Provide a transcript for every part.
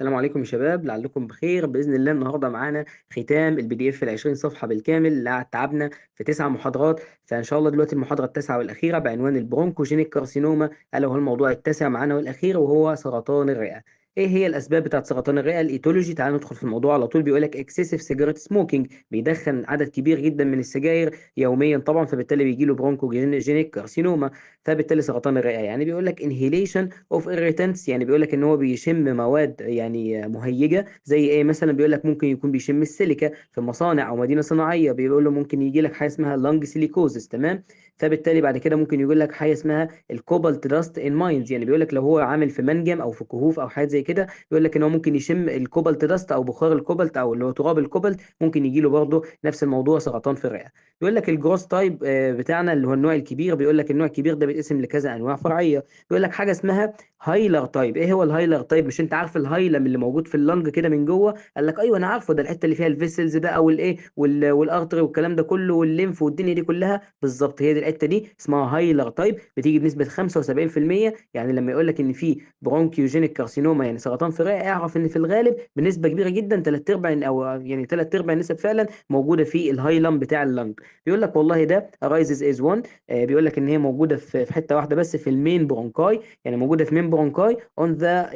السلام عليكم يا شباب، لعلكم بخير باذن الله. النهارده معانا ختام البي دي اف ال 20 صفحه بالكامل اللي قعد تعبنا في 9 محاضرات. فان شاء الله دلوقتي المحاضره التاسعه والاخيره بعنوان البرونكوجينيك كارسينوما، الا وهو الموضوع التاسع معانا والاخير، وهو سرطان الرئه. ايه هي الاسباب بتاعت سرطان الرئه؟ الايتولوجي. تعالوا ندخل في الموضوع على طول. بيقول لك اكسسيف سيجاريت سموكينج، بيدخن عدد كبير جدا من السجاير يوميا طبعا، فبالتالي بيجي له برونكوجينيك كارسينوما، فبالتالي سرطان الرئه. يعني بيقول لك انهيليشن اوف irritants، يعني بيقول لك ان هو بيشم مواد يعني مهيجه زي ايه مثلا. بيقول لك ممكن يكون بيشم السيليكا في مصانع او مدينه صناعيه. بيقول له ممكن يجي لك حاجه اسمها لانج سيليكوزس، تمام. فبالتالي بعد كده ممكن يقول لك حاجه اسمها الكوبالت داست ان ماينز، يعني بيقول لك لو هو عامل في منجم او في كهوف او حاجات زي كده، بيقول لك ان هو ممكن يشم الكوبالت داست او بخار الكوبالت او اللي هو تراب الكوبالت، ممكن يجي له برضه نفس الموضوع، سرطان في الرئه. بيقول لك الجروس تايب بتاعنا اللي هو النوع الكبير، بيقول لك النوع الكبير ده بيتقسم لكذا انواع فرعيه. بيقول لك حاجه اسمها هايلر تايب. ايه هو الهايلر تايب؟ مش انت عارف الهايلم اللي موجود في اللنج كده من جوه؟ قال لك ايوه انا عارفه، ده الحته اللي فيها الفيسلز بقى والايه والارتري والكلام ده كله والليمف والدنيا دي كلها، بالظبط هي دي الحته دي اسمها هايلر تايب، بتيجي بنسبه 75%. يعني لما يقول لك ان في برونكيوجينيك كارسينوما يعني سرطان في الرئه، اعرف ان في الغالب بنسبه كبيره جدا، ثلاث ارباع او يعني ثلاث ارباع النسب فعلا موجوده في الهايلم بتاع اللنج. بيقول لك والله ده ارايزز از 1. بيقول لك ان هي موجوده في حته واحده بس في المين برونكاي، يعني موجوده في مين برونكاي اون ذا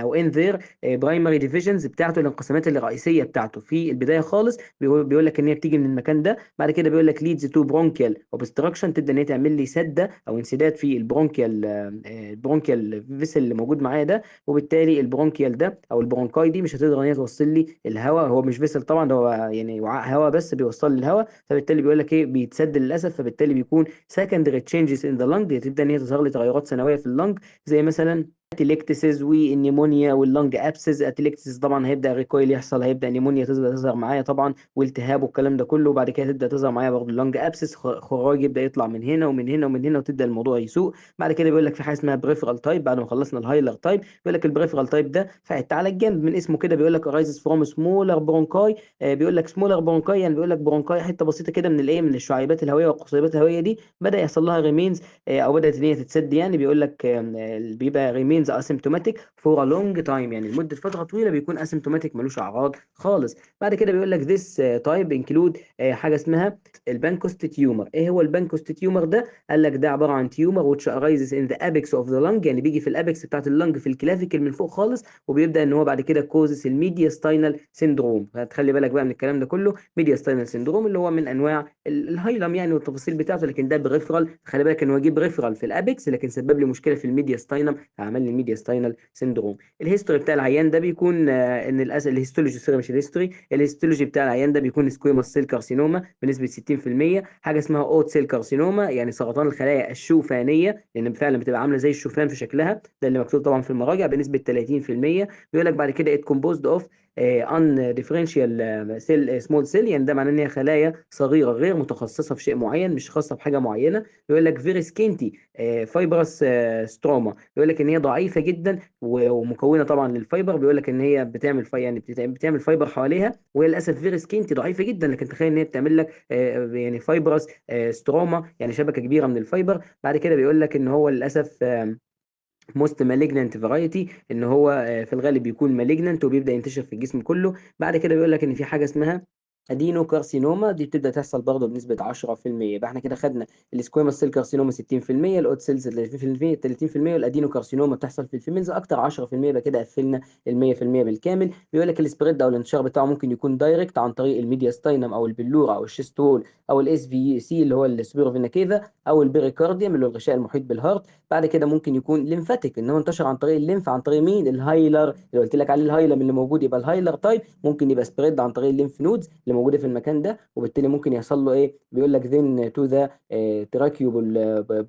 او ان ذير برايمري ديفيجنز بتاعته، الانقسامات الرئيسيه بتاعته في البدايه خالص. بيقول لك ان هي بتيجي من المكان ده. بعد كده بيقول لك ليدز تو برونكيال اوبستراكشن، تبدا ان هي تعمل لي سده او انسداد في البرونكيال فيسل اللي موجود معايا ده، وبالتالي البرونكيال ده او البرونكاي دي مش هتقدر ان هي توصل لي الهواء. هو مش فيسل طبعا، ده هو يعني وعاء هواء بس بيوصل لي الهواء، فبالتالي بيقول لك ايه، بيتسد للاسف. فبالتالي بيكون secondary changes in the lung، تبدا ان هي تظهر لي تغيرات ثانويه في اللنج، زي مثلا اتيليكتسز والنيمونيا واللنج ابسز. اتيليكتسز طبعا هيبدا ريكويل يحصل، هيبدا نيمونيا تظهر معايا طبعا والتهاب والكلام ده كله، وبعد كده تبدا تظهر معايا برضه اللنج ابسس، خراج يبدا يطلع من هنا ومن هنا ومن هنا، وتبدا الموضوع يسوء. بعد كده بيقول لك في حاجه اسمها بريفرال تايب. بعد ما خلصنا الهايلر تايب، بيقول لك البريفرال تايب ده في حته على الجنب من اسمه كده، بيقول لك ارايزز فروم سمولر برونكاي. بيقول لك سمولر برونكاي، يعني بيقول لك برونكاي حته بسيطه كده من الايه، من الشعيبات الهوائيه والقصيبات الهوائيه دي، بدا يحصل لها ريمينز او بدات ان هي تتسد. يعني بيقول لك بيبقى ريمينز اسيمتوماتيك فور ا لونج تايم، يعني لمده فتره طويله بيكون اسيمتوماتيك ملوش اعراض خالص. بعد كده بيقول لك ذيس تايب انكلود حاجه اسمها البانكوست تيومر. ايه هو البانكوست تيومر ده؟ قال لك ده عباره عن تيومر which arises in the apex of the lung، يعني بيجي في الابيكس بتاعت اللنج في الكلافيكل من فوق خالص، وبيبدا ان هو بعد كده كوزس الميدياستاينال سيندروم. فتخلي بالك بقى من الكلام ده كله، ميدياستاينال سيندروم اللي هو من انواع الهايلم يعني والتفاصيل بتاعته، لكن ده بريفرال. خلي بالك ان هو جه بريفرال في الابيكس، لكن سبب لي مشكله في الميدياستاينم، فعمل لي الميدياستاينال سيندروم. الهيستوري بتاع العيان ده بيكون ان الهيستولوجي، سوري مش الهيستوري، الهيستولوجي بتاع العيان ده بيكون سكويموس سيل كارسينوما بنسبه 60%، حاجه اسمها اوت سيل كارسينوما يعني سرطان الخلايا الشوفانيه، لان فعلا بتبقى عامله زي الشوفان في شكلها، ده اللي مكتوب طبعا في المراجع بنسبه 30%. بيقول لك بعد كده ات كومبوزد اوف ان ديفرنشال سيل سمول سيل، يعني ده معناه ان هي خلايا صغيره غير متخصصه في شيء معين، مش خاصه بحاجه معينه. بيقول لك فيري سكينتي فايبرس ستروما، بيقول لك ان هي ضعيفه جدا ومكونه طبعا للفايبر. بيقول لك ان هي بتعمل يعني بتعمل فايبر حواليها، وهي للاسف فيري سكينتي ضعيفه جدا، لكن تخيل ان هي بتعمل لك يعني فايبرس ستروما، يعني شبكه كبيره من الفايبر. بعد كده بيقول لك ان هو للاسف موست مالجنانت فرايتي، ان هو في الغالب بيكون مالجنانت وبيبدا ينتشر في الجسم كله. بعد كده بيقول لك ان في حاجه اسمها ادينو كارسينوما، دي بتبدا تحصل برضه بنسبه 10%. يبقى احنا كده خدنا السكويموس سيل كارسينوما 60%، الاوت سيلز 30%، والادينو كارسينوما بتحصل في الفيميلز اكتر 10%. يبقى كده قفلنا ال 100% بالكامل. بيقول لك السبريد او الانتشار بتاعه ممكن يكون دايركت عن طريق الميدياستاينم او البلورا او الشيست وول او الاس في سي اللي هو السبيرو فينا كيفا او البريكارديوم اللي هو الغشاء المحيط بالهارت. بعد كده ممكن يكون ليمفاتيك، ان هو انتشر عن طريق الليمف، عن طريق مين؟ الهايلر اللي قلت لك عليه، الهايلم اللي موجود يبقى الهايلر تايب. ممكن يبقى سبريد عن طريق الليمف نودز اللي موجوده في المكان ده، وبالتالي ممكن يحصل له ايه؟ بيقول لك then to the tracheal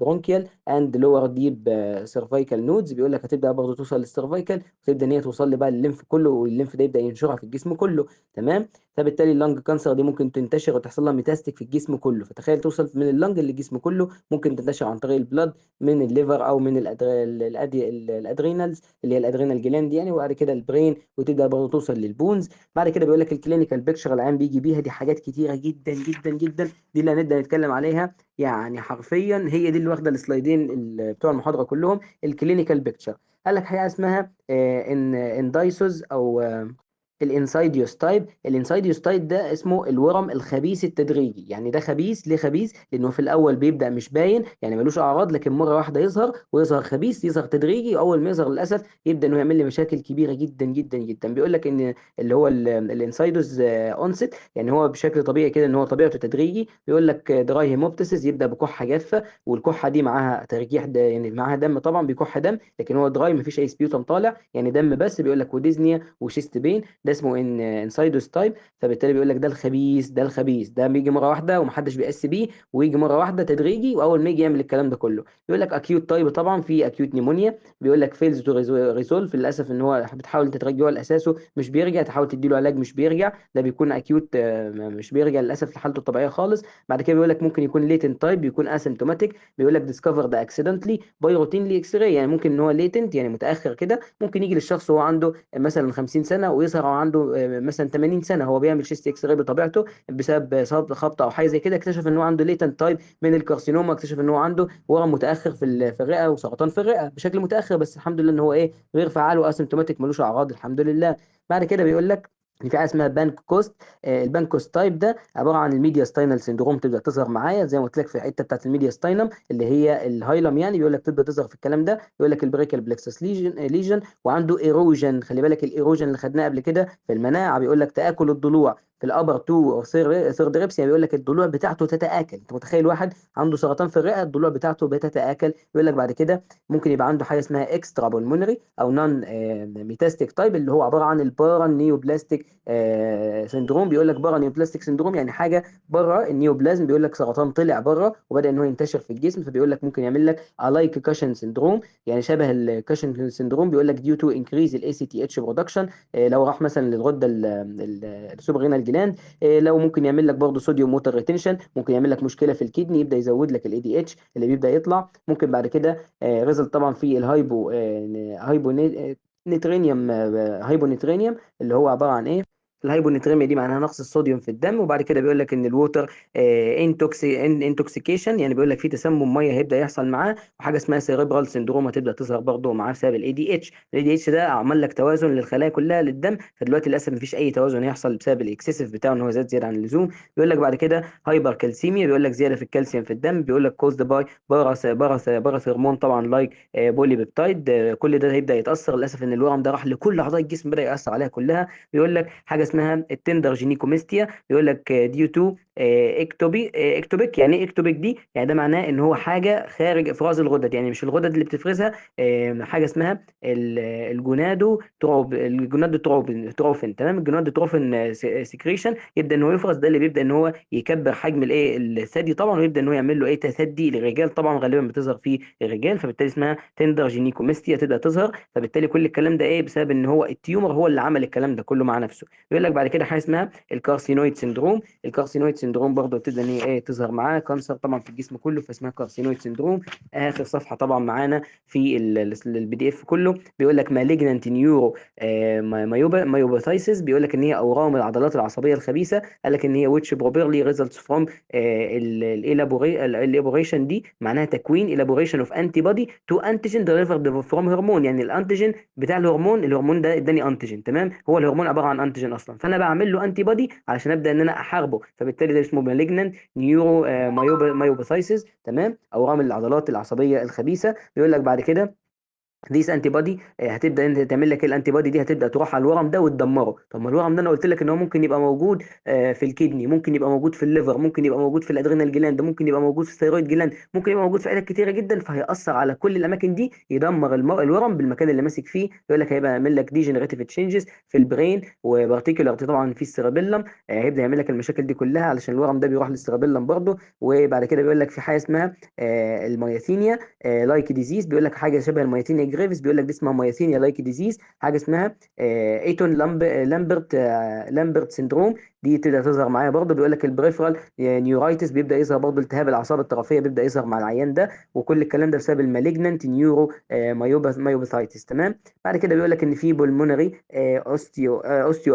bronchial and lower deep cervical nodes. بيقول لك هتبدا برضه توصل للسيرفايكال، وتبدا ان هي توصل لي بقى الليمف كله، والليمف ده يبدا ينشرها في الجسم كله، تمام. فبالتالي اللنج كانسر دي ممكن تنتشر وتحصل لها ميتاستيك في الجسم كله. فتخيل توصل من اللنج للجسم كله، ممكن تنتشر عن طريق البلد من الليفر او من الادرينالز اللي هي الادرينال جلاند يعني، وبعد كده البرين، وتبدا برضه توصل للبونز. بعد كده بيقول لك الكلينيكال بيكتشر العام بيجي بيها دي حاجات كتيره جدا جدا جدا، دي اللي هنبدا نتكلم عليها. يعني حرفيا هي دي اللي واخده السلايدين بتوع المحاضره كلهم. الكلينيكال بيكتشر قال لك حاجه اسمها ان اندايسوس او الانسايديوس تايب. الانسايديوس تايب ده اسمه الورم الخبيث التدريجي. يعني ده خبيث، ليه خبيث؟ لانه في الاول بيبدا مش باين، يعني ملوش اعراض، لكن مره واحده يظهر، ويظهر خبيث، يظهر تدريجي، واول ما يظهر للاسف يبدا انه يعمل لي مشاكل كبيره جدا جدا جدا. بيقول لك ان اللي هو الانسايدوس اونست، يعني هو بشكل طبيعي كده ان هو طبيعته تدريجي. بيقول لك دراي هيموبتسيس، يبدا بكحه جافه، والكحه دي معاها ترجيح يعني معاها دم، طبعا بيكح دم، لكن هو دراي مفيش اي سبيوتم طالع، يعني دم بس. بيقول لك وديزنيا وشيست بين، ده اسمه انسايدوس تايب. فبالتالي بيقول لك ده الخبيث، ده الخبيث ده بيجي مره واحده ومحدش بيقاس بيه، ويجي مره واحده تدريجي، واول ما يجي يعمل الكلام ده كله. بيقول لك اكيوت تايب، طبعا في اكيوت نيمونيا. بيقول لك فيلز تو ريزولف، للاسف ان هو بتحاول تترجعه لاساسه مش بيرجع، تحاول تديله علاج مش بيرجع، ده بيكون اكيوت مش بيرجع للاسف لحالته الطبيعيه خالص. بعد كده بيقول لك ممكن يكون ليتنت تايب، بيكون اسيمتوماتيك. بيقول لك ديسكفرد اكسيدنتلي باي روتينلي اكس راي، يعني ممكن ان هو ليتنت يعني متاخر كده، ممكن يجي للشخص وهو عنده مثلا 50 سنه، ويظهر وهو عنده مثلا 80 سنه. هو بيعمل شيست اكس راي بطبيعته، بسبب خبطه او حاجه زي كده، اكتشف ان هو عنده ليتنت تايب من الكارسينوما، اكتشف ان هو عنده ورم متاخر في الرئه، وسرطان في الرئه بشكل متاخر، بس الحمد لله ان هو ايه، غير فعال واسيمتوماتيك، ملوش اعراض الحمد لله. بعد كده بيقول لك ان في حاجه اسمها بانك كوست. البانك كوست تايب ده عباره عن الميديا ستاينال سندروم، تبدا تظهر معايا زي ما قلت لك في الحته بتاعت الميديا ستاينم اللي هي الهايلم، يعني بيقول لك تبدا تظهر في الكلام ده. يقول لك البريكال بلكسس ليجن، وعنده ايروجن. خلي بالك الايروجن اللي خدناه قبل كده في المناعه، بيقول لك تاكل الضلوع في الابر تو او ثيرد ريبس، يعني بيقول لك الضلوع بتاعته تتاكل. انت متخيل واحد عنده سرطان في الرئه الضلوع بتاعته بتتاكل؟ يقول لك بعد كده ممكن يبقى عنده حاجه اسمها اكسترا بولمونري او نون ميتاستيك تايب، اللي هو عباره عن البارا نيوبلاستيك سندروم. بيقول لك بارا نيوبلاستيك سندروم يعني حاجه بره النيوبلازم، بيقول لك سرطان طلع بره وبدا ان هو ينتشر في الجسم، فبيقول لك ممكن يعمل لك الايك كاشن سندروم، يعني شبه الكاشن سندروم. بيقول لك ديو تو انكريز الاي سي تي اتش برودكشن، لو راح مثلا للغده السوبرينال جلاند. لو ممكن يعمل لك برضه صوديوم ووتر ريتنشن، ممكن يعمل لك مشكله في الكدني، يبدا يزود لك الاي دي اتش اللي بيبدا يطلع. ممكن بعد كده ريزلت طبعا في الهايبو هايبو نيترينيوم، هايبونيترينيوم اللي هو عباره عن ايه؟ الهايبونيتريميا دي معناها نقص الصوديوم في الدم. وبعد كده بيقول لك ان الووتر انتوكسيكيشن، يعني بيقول لك في تسمم ميه هيبدا يحصل معاه، وحاجه اسمها سيريبرال سندروم هتبدا تظهر برضه معاه بسبب الاي دي اتش. الاي دي اتش ده عمل لك توازن للخلايا كلها للدم، فدلوقتي للاسف مفيش اي توازن يحصل بسبب الاكسسيف بتاعه ان هو زاد زياده عن اللزوم. بيقول لك بعد كده هايبر كالسيميا، بيقول لك زياده في الكالسيوم في الدم. بيقول لك كوزد باي باراث هرمون طبعا لايك بولي بيبتايد. كل ده هيبدا يتاثر للاسف ان الورم ده راح لكل اعضاء الجسم، بدا ياثر عليها كلها. بيقول لك حاجه اسمها التندر جينيكوميستيا، بيقول لك ديو تو اكتوبيك. يعني ايه اكتوبيك دي؟ يعني ده معناه ان هو حاجه خارج افراز الغدد، يعني مش الغدد اللي بتفرزها. حاجه اسمها الجونادو تروفين، تمام. الجونادو تروفين سكريشن يبدا ان هو يفرز، ده اللي بيبدا ان هو يكبر حجم الايه الثدي طبعا، ويبدا ان هو يعمل له ايه تثدي للرجال، طبعا غالبا بتظهر في الرجال، فبالتالي اسمها تندر جينيكوميستيا تبدا تظهر. فبالتالي كل الكلام ده ايه؟ بسبب ان هو التيومر هو اللي عمل الكلام ده كله مع نفسه. يقول لك بعد كده حاجه اسمها الكارسينويد سندروم. الكارسينويد سندروم برضه بتبدا ان هي ايه تظهر معاه كانسر طبعا في الجسم كله، فاسمها كارسينويد سندروم. اخر صفحه طبعا معانا في البي دي اف كله، بيقول لك مالجنانت نيورو مايوباثايسيس، بيقول لك ان هي اورام العضلات العصبيه الخبيثه. قال لك ان هي which probably results from الابوريشن دي معناها تكوين elaboration of antibody to antigen delivered from هرمون، يعني الانتيجين بتاع الهرمون ده اداني انتيجين، تمام. هو الهرمون عباره عن انتيجين اصلا، فانا بعمل له انتي بودي علشان ابدا ان انا احاربه، فبالتالي ده اسمه مالجنان نيورو مايوباثايسيس، تمام، اورام العضلات العصبيه الخبيثه. بيقول لك بعد كده ديس انتي بودي هتبدا انت تعمل لك الانتي بودي دي، هتبدا تروح على الورم ده وتدمره. طب ما الورم ده انا قلت لك ان هو ممكن يبقى موجود في الكدني، ممكن يبقى موجود في الليفر، ممكن يبقى موجود في الادرينال جلاند، ممكن يبقى موجود في الثيرويد جلاند، ممكن يبقى موجود في حتت كتيره جدا، فهيأثر على كل الاماكن دي، يدمر الورم بالمكان اللي ماسك فيه. يقول لك هيبقى يعمل لك ديجنريتيف تشينجز في البرين وبارتيكولار طبعا في السيربيلم. هيبدا يعمل لك المشاكل دي كلها علشان الورم ده بيروح للسيربيلم برضه. وبعد كده بيقول لك في حاجه اسمها المياثينيا لايك ديزيز، بيقول لك حاجه شبه المياثينيا جريفيس، بيقول لك دي اسمها مياثينيا لايك ديزيز. حاجه اسمها ايتون لامبرت سندروم، دي تبدا تظهر معايا برضه. بيقول لك البريفرال نيورايتس بيبدا يظهر برضه، التهاب الاعصاب الطرفيه بيبدا يظهر مع العيان ده، وكل الكلام ده بسبب المالجننت نيورو مايوباثايتس. تمام. بعد كده بيقول لك ان في بولمونري اوستيو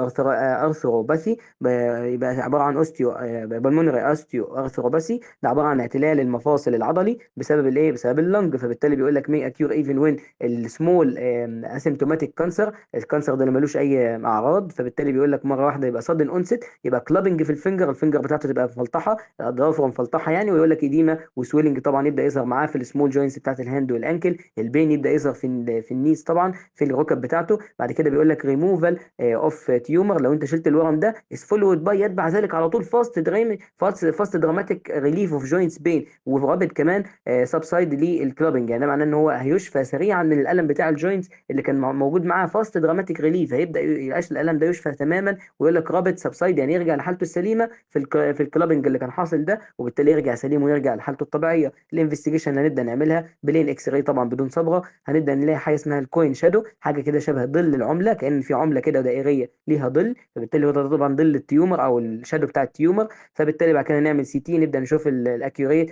ارثروباثي، يبقى عباره عن اوستيو بولمونري اوستيو ارثروباثي، ده عباره عن اعتلال المفاصل العضلي بسبب الايه، بسبب اللنج. فبالتالي بيقول لك مي اكيور ايفن وين السمول اسيمتوماتيك كانسر، الكانسر ده اللي ملوش اي اعراض. فبالتالي بيقول لك مره واحده يبقى صدن اونست، يبقى كلابنج في الفنجر، الفنجر بتاعته تبقى مفلطحه، اضرافه مفلطحه يعني. ويقول لك ايديما وسويلنج طبعا يبدا يظهر معاه في السمول جوينتس بتاعت الهاند والانكل، البين يبدا يظهر في النيس طبعا، في الركب بتاعته. بعد كده بيقول لك ريموفال اوف تيومر، لو انت شلت الورم ده از فولود باي، يتبع ذلك على طول فاست دراماتيك ريليف اوف جوينتس بين، ورابط كمان سبسايد للكلابنج، يعني ده معناه ان هو هيشفى سريعا من الالم بتاع الجوينتس اللي كان موجود معاه فاست دراماتيك ريليف، هيبدا يعيش الالم ده يشفى تماما. ويقول لك رابط سبسايد يعني يرجع لحالته السليمه في الكلابنج اللي كان حاصل ده، وبالتالي يرجع سليم ويرجع لحالته الطبيعيه. الانفستيجيشن اللي هنبدا نعملها بلين اكس راي طبعا بدون صبغه، هنبدا نلاقي حاجه اسمها الكوين شادو، حاجه كده شبه ظل العمله، كان في عمله كده دائريه ليها ظل، فبالتالي هو ده طبعا ظل التيومر او الشادو بتاع التيومر. فبالتالي بعد كده نعمل سي تي، نبدا نشوف الاكيوريت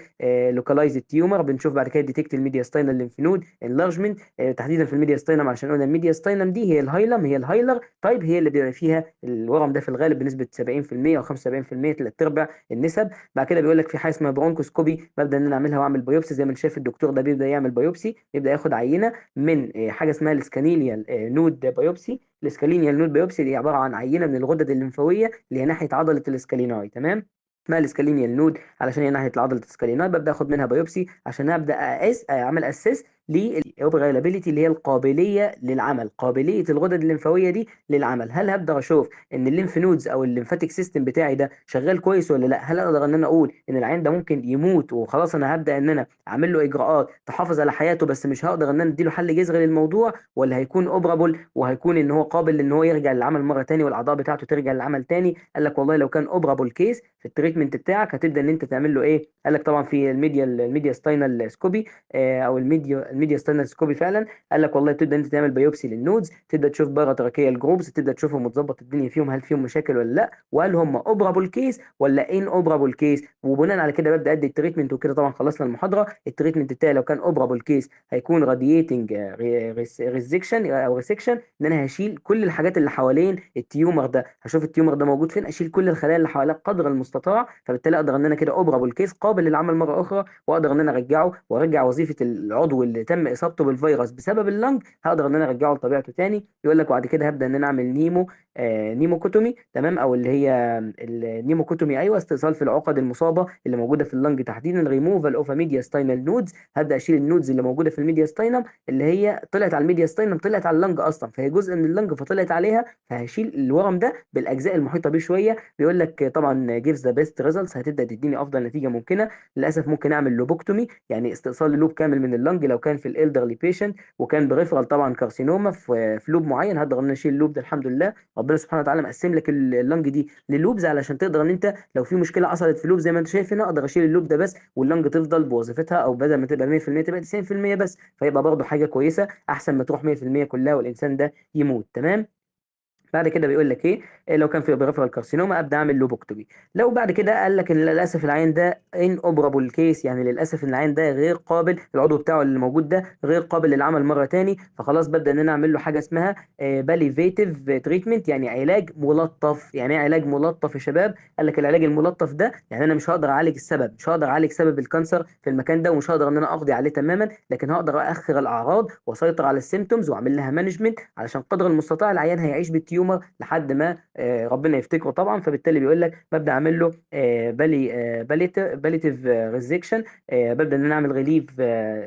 لوكالايز التيومر، بنشوف بعد كده ديتكت الميدياستاينال ليمف نود انلارجمنت، تحديدا في الميدياستاينم، عشان قلنا الميدياستاينم دي هي الهايلم، هي الهايلر طيب، هي اللي بيبقى فيها الورم ده في الغالب بنسبه 70% او 75%، ثلاث ارباع النسب. بعد كده بيقول لك في حاجه اسمها برونكوسكوبي، ببدا ان انا اعملها واعمل بايوبسي زي ما انت شايف الدكتور ده بيبدا يعمل بايوبسي، يبدا ياخد عينه من حاجه اسمها السكانيليال نود بايوبسي. الاسكالينيال نود بايوبسي دي عباره عن عينه من الغدد الليمفاويه اللي هي ناحيه عضله الاسكاليناي. تمام. اسمها الاسكالينيال نود علشان هي ناحيه عضله الاسكاليناي، ببدا اخد منها بايوبسي عشان ابدا اقيس اعمل اسيس للافيلابيلتي اللي هي القابليه للعمل، قابليه الغدد الليمفاويه دي للعمل. هل هبدا اشوف ان الليمف نودز او الليمفاتيك سيستم بتاعي ده شغال كويس ولا لا؟ هل اقدر ان انا اقول ان العين ده ممكن يموت وخلاص انا هبدا ان انا اعمل له اجراءات تحافظ على حياته بس مش هقدر ان انا اديله حل جذري للموضوع، ولا هيكون اوبرابل وهيكون ان هو قابل ان هو يرجع للعمل مره تاني والاعضاء بتاعته ترجع للعمل تاني؟ قال لك والله لو كان اوبرابل كيس في التريتمنت بتاعك هتبدا ان انت تعمل له ايه. قال لك طبعا في الميديا ستاينال سكوبي او الميديا ستاينال سكوبي فعلا. قال لك والله تبدا انت تعمل بايوبسي للنودز، تبدا تشوف بره تراكيه الجروبز، تبدا تشوفهم وتظبط الدنيا فيهم، هل فيهم مشاكل ولا لا، وهل هم اوبرابل كيس ولا ان اوبرابل كيس. وبناء على كده ببدا ادي التريتمنت. وكده طبعا خلصنا المحاضره. التريتمنت بتاعي لو كان اوبرابل كيس هيكون رادييتنج ريزكشن او ريسكشن، ان انا هشيل كل الحاجات اللي حوالين التيومر ده، هشوف التيومر ده موجود فين، اشيل كل الخلايا اللي حواليه قدر المستطاع. فبالتالي اقدر ان انا كده اوبرابل كيس قابل للعمل مره اخرى، واقدر ان انا ارجعه وارجع وظيفه العضو اللي تم اصابته بالفيروس بسبب اللنج، هقدر ان انا ارجعه لطبيعته تاني. يقول لك وبعد كده هبدا ان انا اعمل نيموكوتومي. تمام. او اللي هي النيموكوتومي، ايوه، استئصال في العقد المصابه اللي موجوده في اللنج، تحديدا ريموفال اوف ميديا ستاينال نودز. هبدا اشيل النودز اللي موجوده في الميديا ستاينم، اللي هي طلعت على الميديا ستاينم، طلعت على اللنج اصلا، فهي جزء من اللنج فطلعت عليها، فهشيل الورم ده بالاجزاء المحيطه بيه شويه. بيقول لك طبعا جيفز ذا بيست ريزلتس، هتبدا تديني افضل نتيجه ممكنه. للاسف ممكن اعمل لوبوكتومي، يعني استئصال اللوب كامل من اللنج لو كان في الالدرلي بيشنت، وكان بريفرال طبعا كارسينوما في لوب معين، هقدر ان أنا اشيل اللوب ده. الحمد لله ربنا سبحانه وتعالى مقسم لك اللنج دي للوبز علشان تقدر ان انت لو في مشكله حصلت في لوب زي ما انت شايف هنا، اقدر اشيل اللوب ده بس، واللنج تفضل بوظيفتها، او بدل ما تبقى 100% تبقى 90% بس، فيبقى برضه حاجه كويسه احسن ما تروح 100% كلها والانسان ده يموت. تمام. بعد كده بيقول لك ايه، لو كان في بريفرال كارسينوما ابدا اعمل لوبوكتومي. لو بعد كده قال لك ان للاسف العين ده ان اوبرابل كيس، يعني للاسف ان العين ده غير قابل، العضو بتاعه اللي موجود ده غير قابل للعمل مره تاني، فخلاص ببدا ان انا اعمل له حاجه اسمها باليفيتيف تريتمنت، يعني علاج ملطف. يعني ايه علاج ملطف يا شباب؟ قال لك العلاج الملطف ده يعني انا مش هقدر اعالج السبب، مش هقدر اعالج سبب الكانسر في المكان ده، ومش هقدر ان انا اقضي عليه تماما، لكن هقدر اخر الاعراض واسيطر على السيمتومز واعمل لها مانجمنت، علشان قدر المستطاع العيان هيعيش بالتيومر لحد ما ربنا يفتكره طبعا. فبالتالي بيقول لك ببدا اعمل له باليتيف ريزكشن، ببدا ان انا اعمل ريليف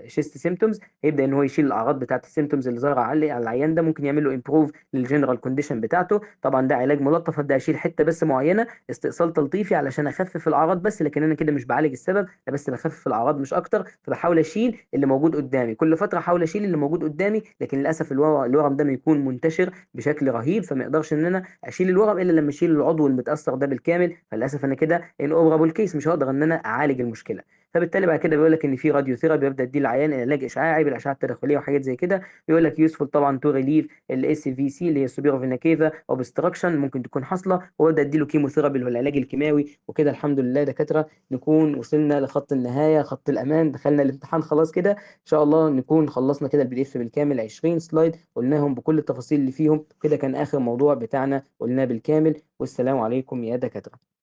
شيست سيمتومز، هيبدا ان هو يشيل الاعراض بتاعت السيمتومز اللي ظاهره على العيان ده، ممكن يعمل له امبروف للجنرال كونديشن بتاعته. طبعا ده علاج ملطف، ابدا اشيل حته بس معينه، استئصال تلطيفي علشان اخفف الاعراض بس، لكن انا كده مش بعالج السبب، انا بس بخفف الاعراض مش اكتر. فبحاول اشيل اللي موجود قدامي كل فتره، احاول اشيل اللي موجود قدامي، لكن للاسف الورم ده بيكون منتشر بشكل رهيب، فما يقدرش ان انا اشيل الورم الا لما اشيل العضو المتاثر ده بالكامل. فللاسف انا كده ان اوبرابل كيس مش هقدر ان انا اعالج المشكله. فبالتالي بعد كده بيقول لك ان في راديو ثيرابي، بيبدا يدي العيان علاج اشعاعي بالاشعه التداخليه وحاجات زي كده. بيقول لك يوسفول طبعا تو ريليف الاس في سي اللي هي السوبيرو فينا كيفا اوبستراكشن، ممكن تكون حاصله، وابدا ادي له كيموثيرابي اللي هو العلاج الكيماوي. وكده الحمد لله دكاتره نكون وصلنا لخط النهايه، خط الامان، دخلنا الامتحان خلاص كده. ان شاء الله نكون خلصنا كده البي دي اف بالكامل 20 سلايد قلناهم بكل التفاصيل اللي فيهم. كده كان اخر موضوع بتاعنا قلناه بالكامل. والسلام عليكم يا دكاتره.